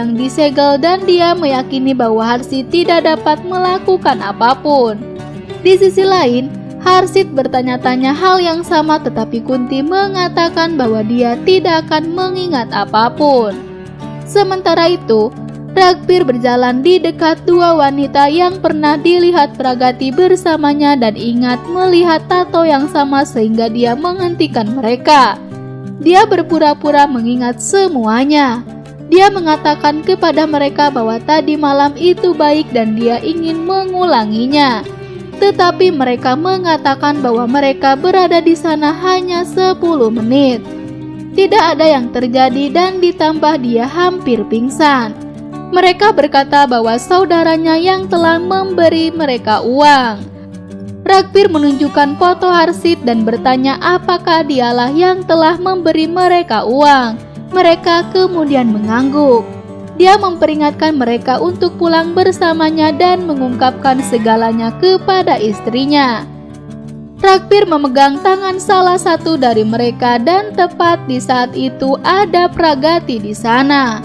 yang disegel dan dia meyakini bahwa Harsit tidak dapat melakukan apapun. Di sisi lain, Harsit bertanya-tanya hal yang sama, tetapi Kunti mengatakan bahwa dia tidak akan mengingat apapun. Sementara itu, Ragbir berjalan di dekat dua wanita yang pernah dilihat Pragati bersamanya dan ingat melihat tato yang sama sehingga dia menghentikan mereka. Dia berpura-pura mengingat semuanya. Dia mengatakan kepada mereka bahwa tadi malam itu baik dan dia ingin mengulanginya. Tetapi mereka mengatakan bahwa mereka berada di sana hanya 10 menit. Tidak ada yang terjadi dan ditambah dia hampir pingsan. Mereka berkata bahwa saudaranya yang telah memberi mereka uang. Ragbir menunjukkan foto Harsit dan bertanya apakah dialah yang telah memberi mereka uang. Mereka kemudian mengangguk. Dia memperingatkan mereka untuk pulang bersamanya dan mengungkapkan segalanya kepada istrinya. Ragbir memegang tangan salah satu dari mereka dan tepat di saat itu ada Pragati di sana.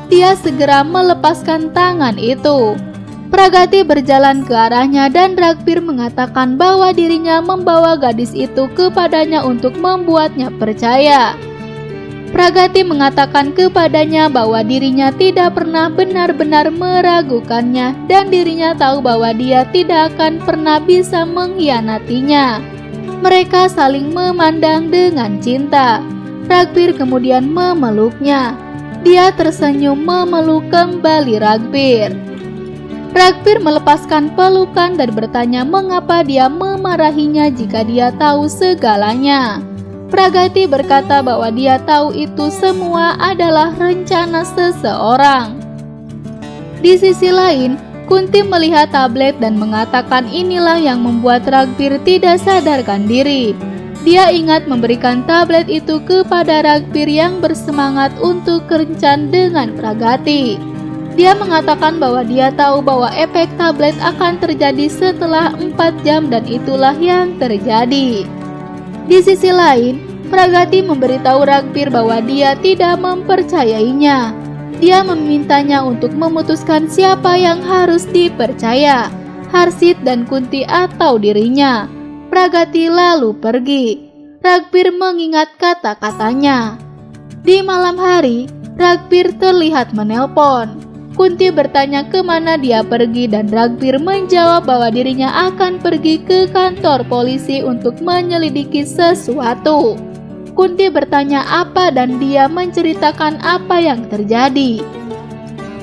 Dia segera melepaskan tangan itu. Pragati berjalan ke arahnya dan Ragbir mengatakan bahwa dirinya membawa gadis itu kepadanya untuk membuatnya percaya. Pragati mengatakan kepadanya bahwa dirinya tidak pernah benar-benar meragukannya dan dirinya tahu bahwa dia tidak akan pernah bisa mengkhianatinya. Mereka saling memandang dengan cinta. Ragbir kemudian memeluknya. Dia tersenyum memeluk kembali Ragbir. Ragbir melepaskan pelukan dan bertanya mengapa dia memarahinya jika dia tahu segalanya. Pragati berkata bahwa dia tahu itu semua adalah rencana seseorang. Di sisi lain, Kunti melihat tablet dan mengatakan inilah yang membuat Ragbir tidak sadarkan diri. Dia ingat memberikan tablet itu kepada Ragbir yang bersemangat untuk kencan dengan Pragati. Dia mengatakan bahwa dia tahu bahwa efek tablet akan terjadi setelah 4 jam dan itulah yang terjadi. Di sisi lain, Pragati memberitahu Ragbir bahwa dia tidak mempercayainya. Dia memintanya untuk memutuskan siapa yang harus dipercaya, Harsit dan Kunti atau dirinya. Pragati lalu pergi. Ragbir mengingat kata-katanya. Di malam hari, Ragbir terlihat menelpon. Kunti bertanya kemana dia pergi dan Ragbir menjawab bahwa dirinya akan pergi ke kantor polisi untuk menyelidiki sesuatu. Kunti bertanya apa dan dia menceritakan apa yang terjadi.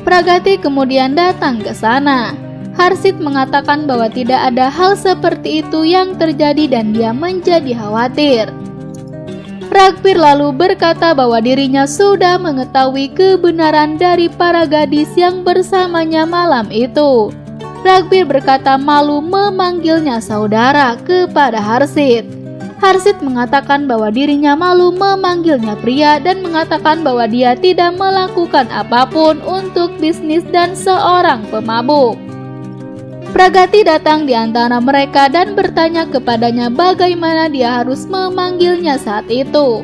Pragati kemudian datang ke sana. Harsit mengatakan bahwa tidak ada hal seperti itu yang terjadi dan dia menjadi khawatir. Ragbir lalu berkata bahwa dirinya sudah mengetahui kebenaran dari para gadis yang bersamanya malam itu. Ragbir berkata malu memanggilnya saudara kepada Harsit. Harsit mengatakan bahwa dirinya malu memanggilnya pria dan mengatakan bahwa dia tidak melakukan apapun untuk bisnis dan seorang pemabuk. Pragati datang di antara mereka dan bertanya kepadanya bagaimana dia harus memanggilnya saat itu.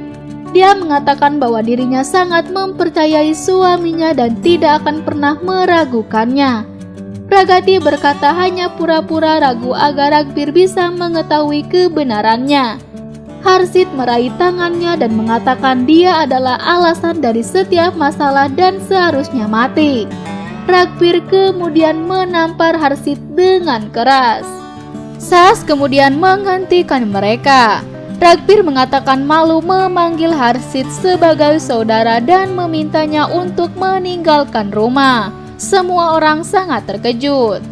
Dia mengatakan bahwa dirinya sangat mempercayai suaminya dan tidak akan pernah meragukannya. Pragati berkata hanya pura-pura ragu agar Ragbir bisa mengetahui kebenarannya. Harsit meraih tangannya dan mengatakan dia adalah alasan dari setiap masalah dan seharusnya mati. Ragbir kemudian menampar Harsit dengan keras. Sahas kemudian menghentikan mereka. Ragbir mengatakan malu memanggil Harsit sebagai saudara dan memintanya untuk meninggalkan rumah. Semua orang sangat terkejut.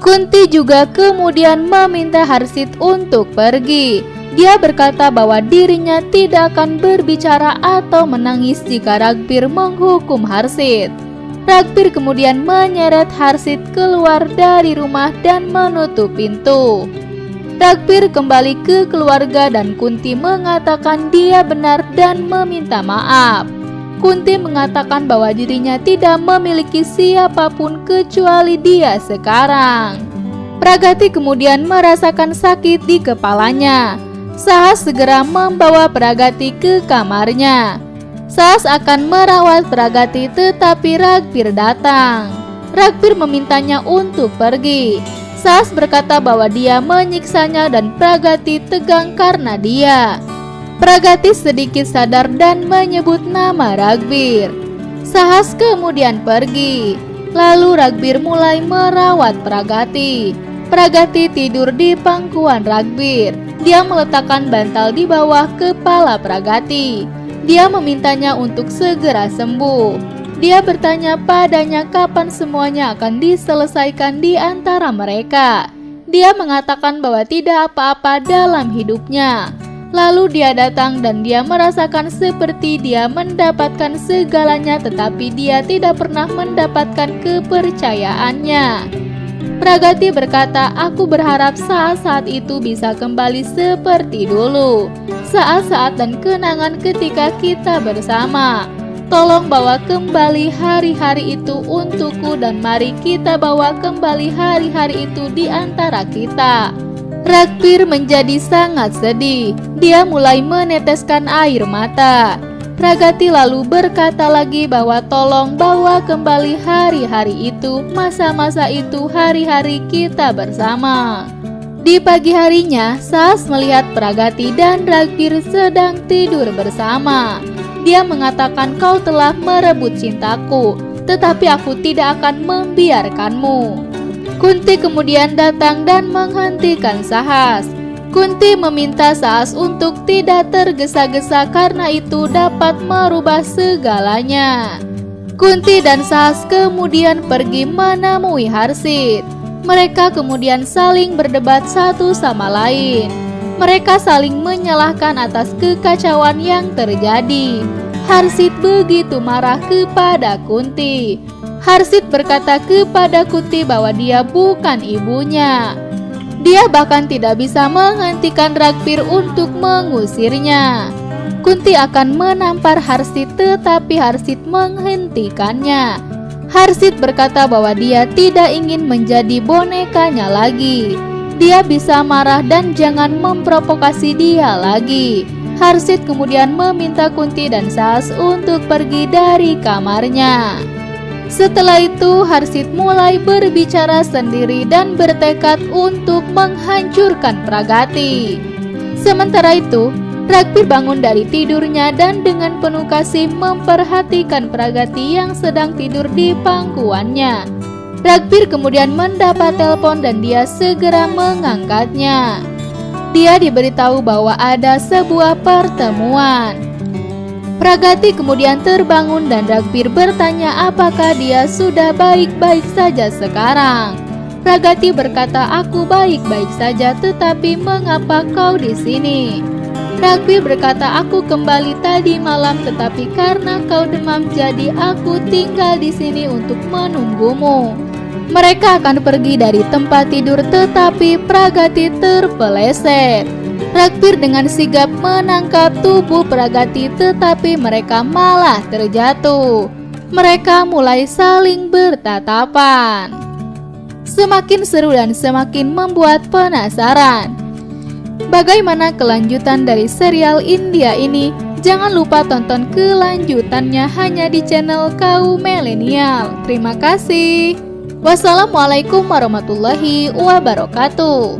Kunti juga kemudian meminta Harsit untuk pergi. Dia berkata bahwa dirinya tidak akan berbicara atau menangis jika Ragbir menghukum Harsit. Ragbir kemudian menyeret Harsit keluar dari rumah dan menutup pintu. Ragbir kembali ke keluarga dan Kunti mengatakan dia benar dan meminta maaf. Kunti mengatakan bahwa dirinya tidak memiliki siapapun kecuali dia sekarang. Pragati kemudian merasakan sakit di kepalanya. Sahas segera membawa Pragati ke kamarnya. Saas akan merawat Pragati, tetapi Ragbir datang. Ragbir memintanya untuk pergi. Saas berkata bahwa dia menyiksanya dan Pragati tegang karena dia. Pragati sedikit sadar dan menyebut nama Ragbir. Saas kemudian pergi. Lalu Ragbir mulai merawat Pragati. Pragati tidur di pangkuan Ragbir. Dia meletakkan bantal di bawah kepala Pragati. Dia memintanya untuk segera sembuh. Dia bertanya padanya kapan semuanya akan diselesaikan di antara mereka. Dia mengatakan bahwa tidak apa-apa dalam hidupnya. Lalu dia datang dan dia merasakan seperti dia mendapatkan segalanya, tetapi dia tidak pernah mendapatkan kepercayaannya. Pragati berkata, aku berharap saat-saat itu bisa kembali seperti dulu. Saat-saat dan kenangan ketika kita bersama. Tolong bawa kembali hari-hari itu untukku dan mari kita bawa kembali hari-hari itu di antara kita. Ragbir menjadi sangat sedih. Dia mulai meneteskan air mata. Pragati lalu berkata lagi bahwa tolong bawa kembali hari-hari itu, masa-masa itu, hari-hari kita bersama. Di pagi harinya, Saas melihat Pragati dan Ragbir sedang tidur bersama. Dia mengatakan, kau telah merebut cintaku, tetapi aku tidak akan membiarkanmu. Kunti kemudian datang dan menghentikan Saas. Kunti meminta Saas untuk tidak tergesa-gesa karena itu dapat merubah segalanya. Kunti dan Saas kemudian pergi menemui Harsit. Mereka kemudian saling berdebat satu sama lain. Mereka saling menyalahkan atas kekacauan yang terjadi. Harsit begitu marah kepada Kunti. Harsit berkata kepada Kunti bahwa dia bukan ibunya. Dia bahkan tidak bisa menghentikan Ragbir untuk mengusirnya. Kunti akan menampar Harsit, tetapi Harsit menghentikannya. Harsit berkata bahwa dia tidak ingin menjadi bonekanya lagi. Dia bisa marah dan jangan memprovokasi dia lagi. Harsit kemudian meminta Kunti dan Saas untuk pergi dari kamarnya. Setelah itu Harsit mulai berbicara sendiri dan bertekad untuk menghancurkan Pragati. Sementara itu Ragbir bangun dari tidurnya dan dengan penuh kasih memperhatikan Pragati yang sedang tidur di pangkuannya. Ragbir kemudian mendapat telepon dan dia segera mengangkatnya. Dia diberitahu bahwa ada sebuah pertemuan. Pragati kemudian terbangun dan Ragbir bertanya apakah dia sudah baik-baik saja sekarang. Pragati berkata, aku baik-baik saja, tetapi mengapa kau di sini? Ragbir berkata, aku kembali tadi malam, tetapi karena kau demam jadi aku tinggal di sini untuk menunggumu. Mereka akan pergi dari tempat tidur, tetapi Pragati terpeleset. Ragbir dengan sigap menangkap tubuh Pragati, tetapi mereka malah terjatuh. Mereka mulai saling bertatapan. Semakin seru dan semakin membuat penasaran. Bagaimana kelanjutan dari serial India ini? Jangan lupa tonton kelanjutannya hanya di channel Kaum Milenial. Terima kasih. Wassalamualaikum warahmatullahi wabarakatuh.